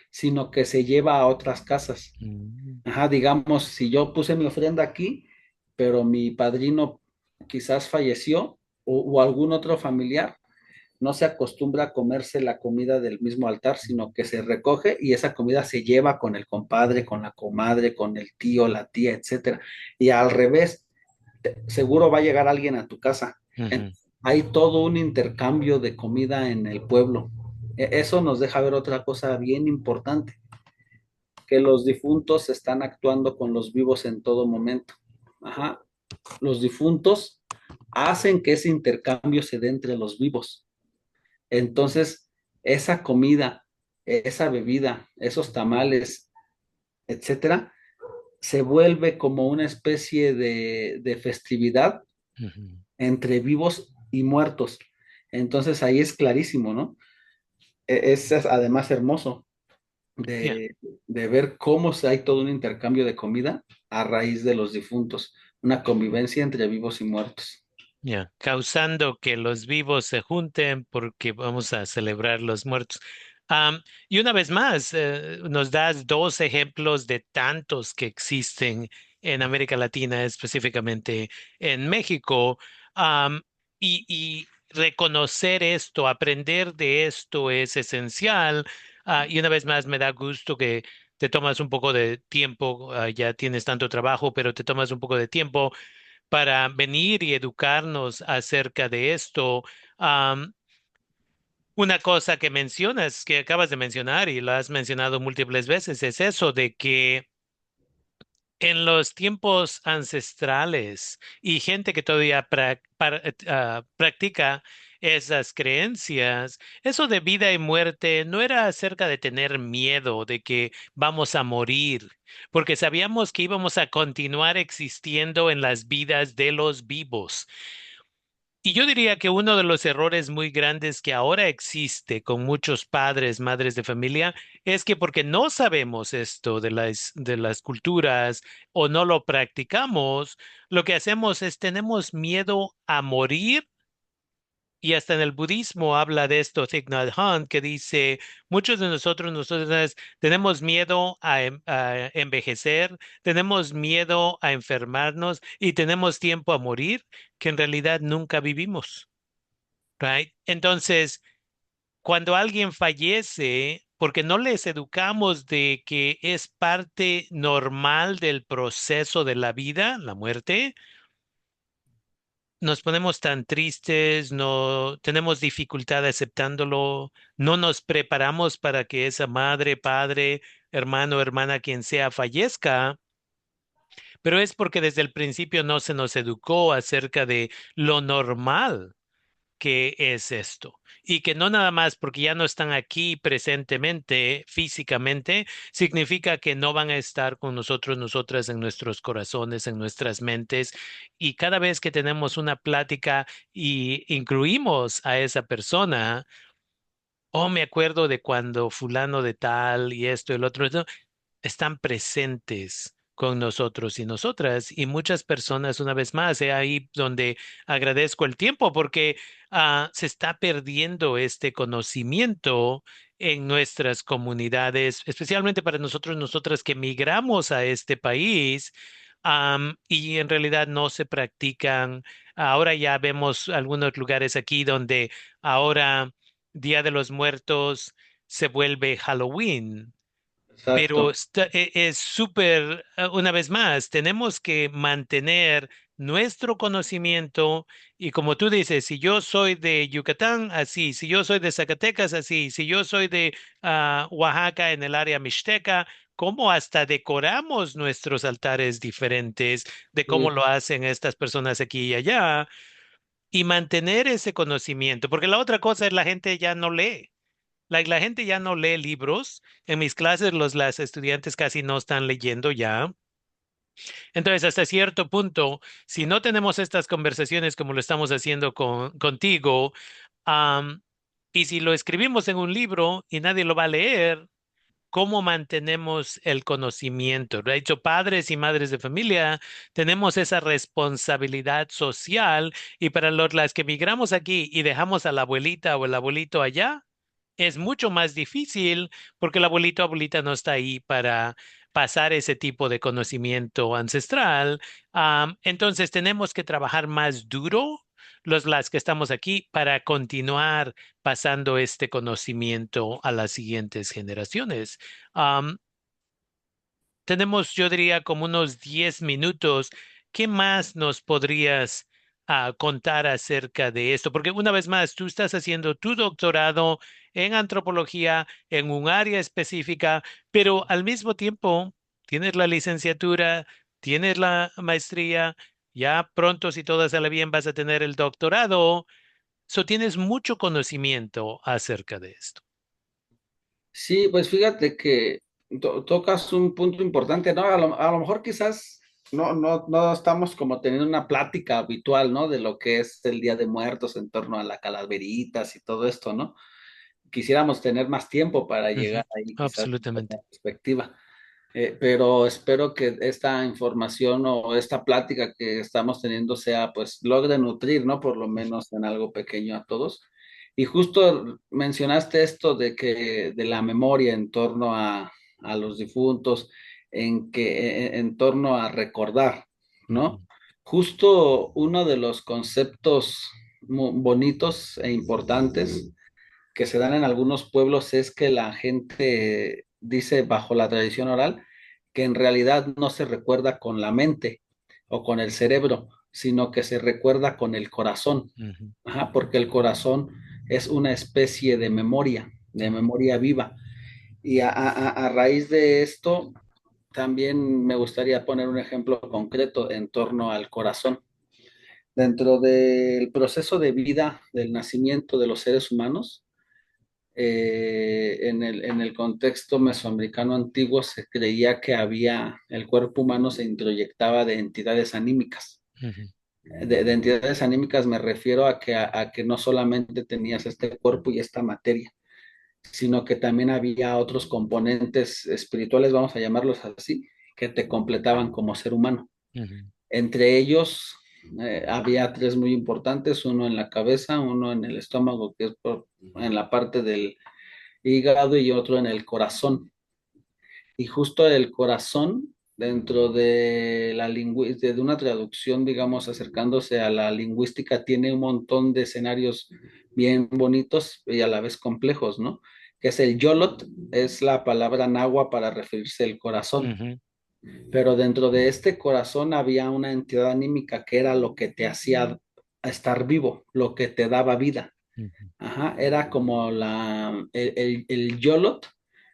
sino que se lleva a otras casas. ujú, Ajá, digamos, si yo puse mi ofrenda aquí, pero mi padrino quizás falleció o algún otro familiar, no se acostumbra a comerse la comida del mismo altar, sino que se recoge y esa comida se lleva con el compadre, con la comadre, con el tío, la tía, etcétera. Y al revés, seguro va a llegar alguien a tu casa. ujú. Hay todo un intercambio de comida en el pueblo. Eso nos deja ver otra cosa bien importante, que los difuntos están actuando con los vivos en todo momento. Ajá. Los difuntos hacen que ese intercambio se dé entre los vivos. Entonces, esa comida, esa bebida, esos tamales, etcétera, se vuelve como una especie de festividad Ujú. entre vivos y muertos. Entonces ahí es clarísimo, ¿no? Es además hermoso Ya, de ver cómo hay todo un intercambio de comida a raíz de los difuntos, una convivencia entre vivos y muertos. ya. Causando que los vivos se junten porque vamos a celebrar los muertos. Y una vez más, nos das dos ejemplos de tantos que existen en América Latina, específicamente en México. Y reconocer esto, aprender de esto es esencial. Y una vez más, me da gusto que te tomas un poco de tiempo, ya tienes tanto trabajo, pero te tomas un poco de tiempo para venir y educarnos acerca de esto. Am, una cosa que mencionas, que acabas de mencionar y lo has mencionado múltiples veces, es eso de que en los tiempos ancestrales y gente que todavía practica esas creencias, eso de vida y muerte no era acerca de tener miedo de que vamos a morir, porque sabíamos que íbamos a continuar existiendo en las vidas de los vivos. Y yo diría que uno de los errores muy grandes que ahora existe con muchos padres, madres de familia, es que porque no sabemos esto de las culturas o no lo practicamos, lo que hacemos es tenemos miedo a morir. Y hasta en el budismo habla de esto Thich Nhat Hanh, que dice, muchos de nosotros tenemos miedo a envejecer, tenemos miedo a enfermarnos y tenemos tiempo a morir, que en realidad nunca vivimos. Right? Entonces, cuando alguien fallece, porque no les educamos de que es parte normal del proceso de la vida, la muerte. Nos ponemos tan tristes, no tenemos dificultad aceptándolo, no nos preparamos para que esa madre, padre, hermano, hermana, quien sea, fallezca, pero es porque desde el principio no se nos educó acerca de lo normal que es esto. Y que no nada más porque ya no están aquí presentemente, físicamente, significa que no van a estar con nosotros, nosotras en nuestros corazones, en nuestras mentes. Y cada vez que tenemos una plática y incluimos a esa persona, oh, me acuerdo de cuando fulano de tal y esto y el otro, están presentes con nosotros y nosotras y muchas personas, una vez más, ahí donde agradezco el tiempo porque se está perdiendo este conocimiento en nuestras comunidades, especialmente para nosotros, nosotras que migramos a este país. Y en realidad no se practican. Ahora ya vemos algunos lugares aquí donde ahora Día de los Muertos se vuelve Halloween, pero Exacto. es súper, una vez más, tenemos que mantener nuestro conocimiento y como tú dices, si yo soy de Yucatán, así, si yo soy de Zacatecas, así, si yo soy de Oaxaca en el área mixteca, cómo hasta decoramos nuestros altares diferentes de cómo Sí. lo hacen estas personas aquí y allá y mantener ese conocimiento, porque la otra cosa es la gente ya no lee. La gente ya no lee libros. En mis clases las estudiantes casi no están leyendo ya. Entonces, hasta cierto punto, si no tenemos estas conversaciones como lo estamos haciendo contigo, am, y si lo escribimos en un libro y nadie lo va a leer, ¿cómo mantenemos el conocimiento? De hecho, padres y madres de familia tenemos esa responsabilidad social y para las que migramos aquí y dejamos a la abuelita o el abuelito allá, es mucho más difícil porque el abuelito o abuelita no está ahí para pasar ese tipo de conocimiento ancestral. Entonces tenemos que trabajar más duro las que estamos aquí para continuar pasando este conocimiento a las siguientes generaciones. Am, Tenemos, yo diría, como unos 10 minutos. ¿Qué más nos podrías contar acerca de esto? Porque una vez más, tú estás haciendo tu doctorado en antropología en un área específica, pero al mismo tiempo tienes la licenciatura, tienes la maestría, ya pronto, si todo sale bien, vas a tener el doctorado. So, tienes mucho conocimiento acerca de esto. Sí, pues fíjate que tocas un punto importante, ¿no? A lo mejor quizás no estamos como teniendo una plática habitual, ¿no? De lo que es el Día de Muertos en torno a las calaveritas y todo esto, ¿no? Quisiéramos tener más tiempo para Ujú. llegar ahí, quizás, con Absolutamente. la perspectiva. Pero espero que esta información o esta plática que estamos teniendo sea, pues, logre nutrir, ¿no? Por lo menos en algo pequeño a todos. Y justo mencionaste esto de la memoria en torno a los difuntos, en torno a recordar, Ujú, ¿no? Justo uno de los conceptos bonitos e importantes que se dan en algunos pueblos es que la gente dice bajo la tradición oral que en realidad no se recuerda con la mente o con el cerebro, sino que se recuerda con el corazón. ujú, Ajá, porque el corazón es una especie de ujú, memoria viva. Y a raíz de esto, también me gustaría poner un ejemplo concreto en torno al corazón. Dentro del proceso de vida del nacimiento de los seres humanos, en el contexto mesoamericano antiguo se creía que el cuerpo humano se introyectaba de entidades anímicas. ujú, De entidades anímicas me refiero a que no solamente tenías este cuerpo y esta materia, sino que también había otros componentes espirituales, vamos a llamarlos así, que te completaban como ser humano. ujú, Entre ellos había tres muy importantes, uno en la cabeza, uno en el estómago, que es en la parte del hígado, y otro en el corazón. Y justo el corazón, dentro de de una traducción, digamos, acercándose a la lingüística, tiene un montón de escenarios bien bonitos y a la vez complejos, ¿no? que es el yolot, es la palabra náhuatl para referirse al corazón. Ujú, Pero dentro de este corazón había una entidad anímica que era lo que te hacía estar vivo, lo que te daba vida. ujú, Ajá, era como el yolot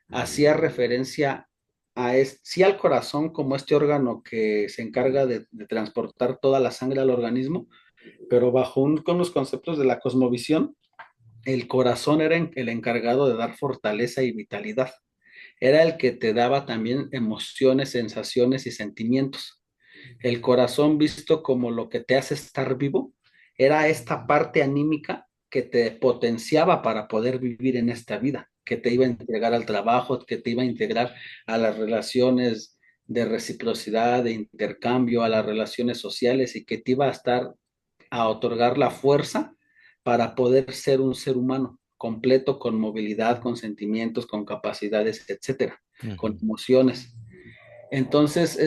hacía referencia sí al corazón como este órgano que se encarga de transportar toda la sangre al organismo, pero con los conceptos de la cosmovisión, el corazón era el encargado de dar fortaleza y vitalidad. Era el que te daba también emociones, sensaciones y sentimientos. El corazón visto como lo que te hace estar vivo, era esta parte anímica que te potenciaba para poder vivir en esta vida, que te iba a entregar al trabajo, que te iba a integrar a las relaciones de reciprocidad, de intercambio, a las relaciones sociales y que te iba a estar a otorgar la fuerza para poder ser un ser humano completo con movilidad, con sentimientos, con capacidades, etcétera, con ujú, emociones. Entonces,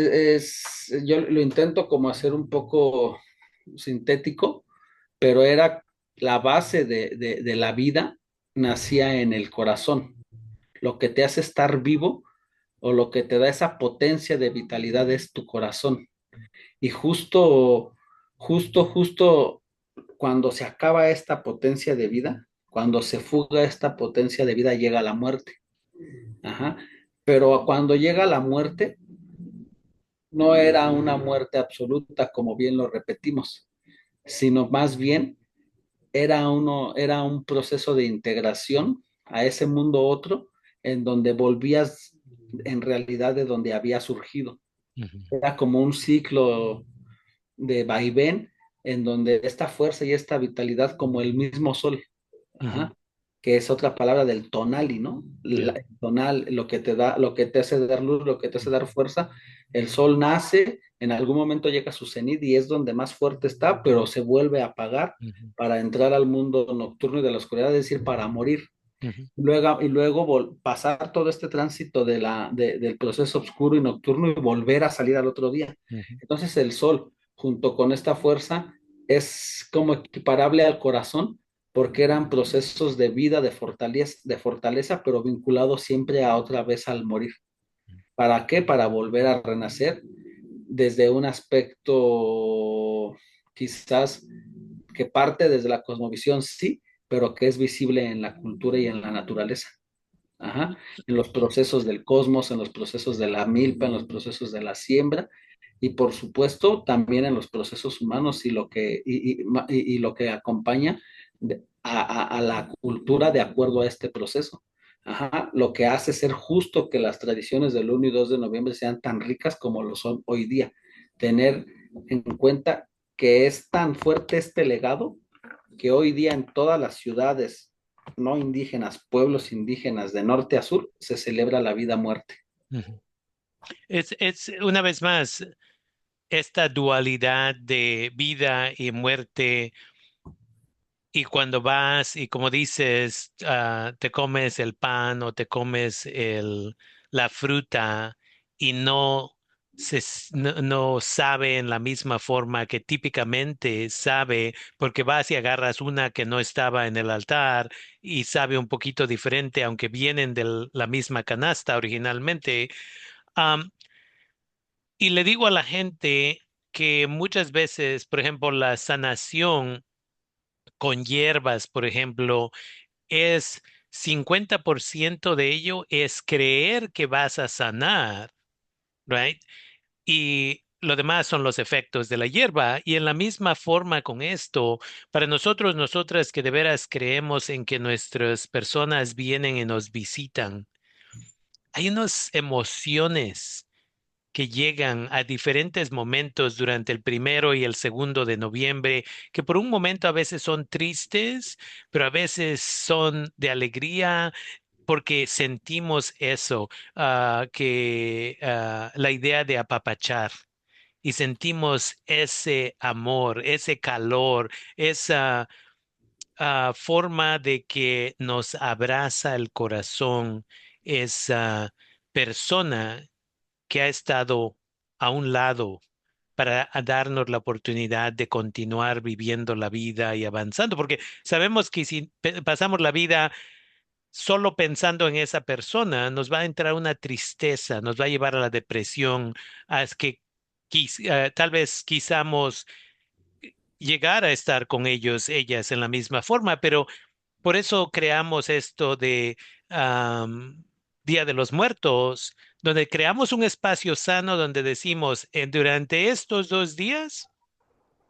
yo lo intento como hacer un poco sintético, pero era la base de la vida, nacía en el corazón. Lo que te hace estar vivo o lo que te da esa potencia de vitalidad es tu corazón. Y justo cuando se acaba esta potencia de vida, cuando se fuga esta potencia de vida, llega la muerte. Ajá. Pero cuando llega la muerte, no era una muerte absoluta, como bien lo repetimos, sino más bien era un proceso de integración a ese mundo otro, en donde volvías en realidad de donde había surgido. ujú, Era como un ciclo de vaivén, en donde esta fuerza y esta vitalidad, como el mismo sol, ujú, ajá, que es otra palabra del tonali, ¿no? ya, El tonal, lo que te da, lo que te hace dar luz, lo que te hace dar fuerza. El sol nace, en algún momento llega a su cenit y es donde más fuerte está, pero se vuelve a apagar ujú, para entrar al mundo nocturno y de la oscuridad, es decir, para morir. ujú, Y luego pasar todo este tránsito del proceso oscuro y nocturno y volver a salir al otro día. ujú, Entonces el sol, junto con esta fuerza, es como equiparable al corazón, porque eran procesos de vida, de fortaleza, pero vinculados siempre a otra vez al morir. ¿Para qué? Para volver a renacer desde un aspecto quizás que parte desde la cosmovisión, sí, pero que es visible en la cultura y en la naturaleza. Ajá. En los procesos del cosmos, en los procesos de la milpa, en los procesos de la siembra y por supuesto también en los procesos humanos y lo que acompaña a la cultura de acuerdo a este proceso. Ajá. Lo que hace ser justo que las tradiciones del 1 y 2 de noviembre sean tan ricas como lo son hoy día. Tener en cuenta que es tan fuerte este legado que hoy día en todas las ciudades no indígenas, pueblos indígenas de norte a sur, se celebra la vida-muerte. ujú. Es una vez más esta dualidad de vida y muerte. Y cuando vas y como dices, te comes el pan o te comes la fruta y no sabe en la misma forma que típicamente sabe, porque vas y agarras una que no estaba en el altar y sabe un poquito diferente, aunque vienen de la misma canasta originalmente. Am, y le digo a la gente que muchas veces, por ejemplo, la sanación con hierbas, por ejemplo, es 50% de ello es creer que vas a sanar, right? Y lo demás son los efectos de la hierba. Y en la misma forma con esto, para nosotros, nosotras que de veras creemos en que nuestras personas vienen y nos visitan, hay unas emociones que llegan a diferentes momentos durante el 1 y el 2 de noviembre, que por un momento a veces son tristes, pero a veces son de alegría porque sentimos eso, la idea de apapachar. Y sentimos ese amor, ese calor, esa forma de que nos abraza el corazón, esa persona que ha estado a un lado para darnos la oportunidad de continuar viviendo la vida y avanzando, porque sabemos que si pasamos la vida solo pensando en esa persona, nos va a entrar una tristeza, nos va a llevar a la depresión, a es que tal vez quizamos llegar a estar con ellos, ellas en la misma forma, pero por eso creamos esto de Día de los Muertos, donde creamos un espacio sano donde decimos, durante estos 2 días,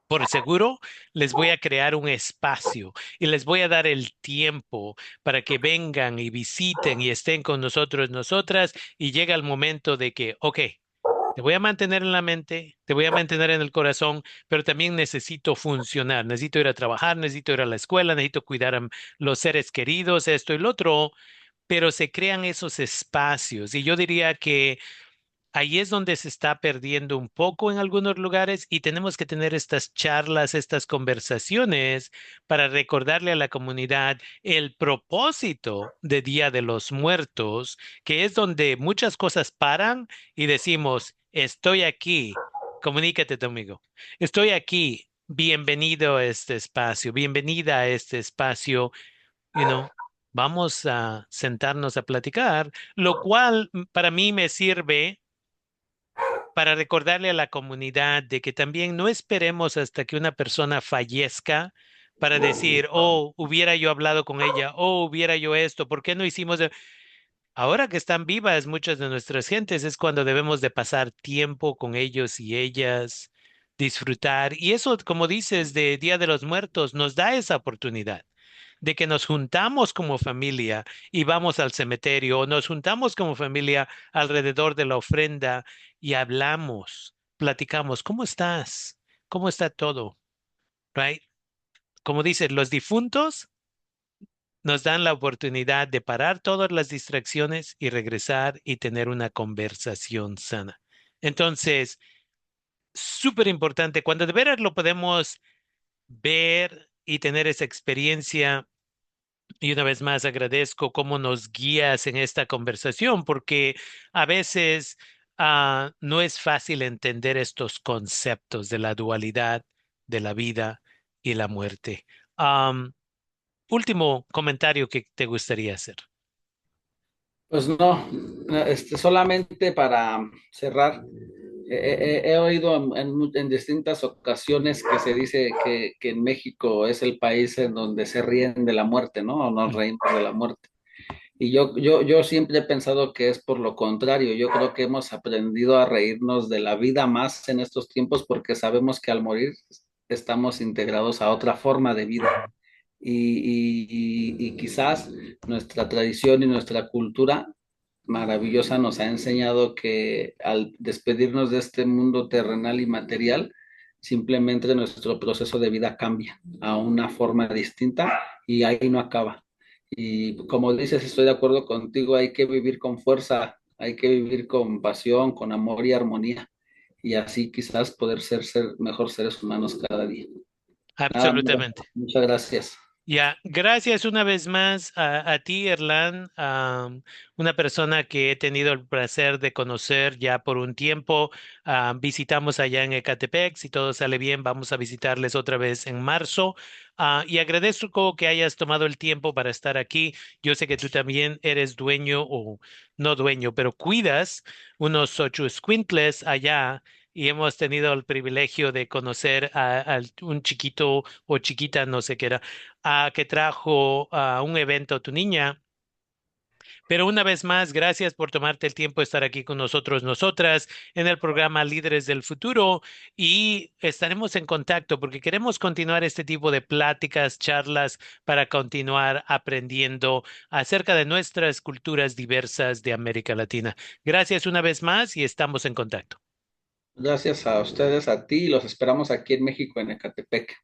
por seguro, les voy a crear un espacio y les voy a dar el tiempo para que vengan y visiten y estén con nosotros, nosotras, y llega el momento de que, ok, te voy a mantener en la mente, te voy a mantener en el corazón, pero también necesito funcionar, necesito ir a trabajar, necesito ir a la escuela, necesito cuidar a los seres queridos, esto y lo otro, pero se crean esos espacios y yo diría que ahí es donde se está perdiendo un poco en algunos lugares y tenemos que tener estas charlas, estas conversaciones para recordarle a la comunidad el propósito de Día de los Muertos, que es donde muchas cosas paran y decimos, estoy aquí, comunícate conmigo, estoy aquí, bienvenido a este espacio, bienvenida a este espacio, you know. Vamos a sentarnos a platicar, lo cual para mí me sirve para recordarle a la comunidad de que también no esperemos hasta que una persona fallezca para decir, oh, hubiera yo hablado con ella, oh, hubiera yo esto, ¿por qué no hicimos? Ahora que están vivas muchas de nuestras gentes es cuando debemos de pasar tiempo con ellos y ellas, disfrutar. Y eso, como dices, de Día de los Muertos, nos da esa oportunidad de que nos juntamos como familia y vamos al cementerio, o nos juntamos como familia alrededor de la ofrenda y hablamos, platicamos, ¿cómo estás? ¿Cómo está todo? Right? Como dices, los difuntos nos dan la oportunidad de parar todas las distracciones y regresar y tener una conversación sana. Entonces, súper importante, cuando de veras lo podemos ver y tener esa experiencia. Y una vez más agradezco cómo nos guías en esta conversación, porque a veces no es fácil entender estos conceptos de la dualidad de la vida y la muerte. Am, Último comentario que te gustaría hacer. Pues no, solamente para cerrar, he oído en distintas ocasiones que se dice que en México es el país en donde se ríen de la muerte, ¿no? O nos Mm. reímos de la muerte. Y yo siempre he pensado que es por lo contrario. Yo creo que hemos aprendido a reírnos de la vida más en estos tiempos porque sabemos que al morir estamos integrados a otra forma de vida. Y quizás nuestra tradición y nuestra cultura maravillosa nos ha enseñado que al despedirnos de este mundo terrenal y material, simplemente nuestro proceso de vida cambia a una forma distinta y ahí no acaba. Y como dices, estoy de acuerdo contigo, hay que vivir con fuerza, hay que vivir con pasión, con amor y armonía, y así quizás poder ser mejor seres humanos cada día. Nada, más, Absolutamente. muchas gracias. Ya, gracias una vez más a ti, Erlan, una persona que he tenido el placer de conocer ya por un tiempo. Visitamos allá en Ecatepec, si todo sale bien, vamos a visitarles otra vez en marzo. Y agradezco que hayas tomado el tiempo para estar aquí. Yo sé que tú también eres dueño o no dueño, pero cuidas unos ocho squinkles allá. Y hemos tenido el privilegio de conocer a un chiquito o chiquita, no sé qué era, que trajo a un evento a tu niña. Pero una vez más, gracias por tomarte el tiempo de estar aquí con nosotros, nosotras, en el programa Líderes del Futuro y estaremos en contacto porque queremos continuar este tipo de pláticas, charlas para continuar aprendiendo acerca de nuestras culturas diversas de América Latina. Gracias una vez más y estamos en contacto. Gracias a ustedes, a ti, y los esperamos aquí en México, en Ecatepec.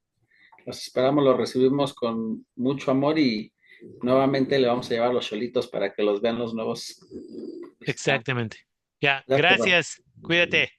Los esperamos, los recibimos con mucho amor y nuevamente le vamos a llevar los cholitos para que los vean los nuevos visitantes. Exactamente. Ya, Gracias, Rafa. gracias. Cuídate.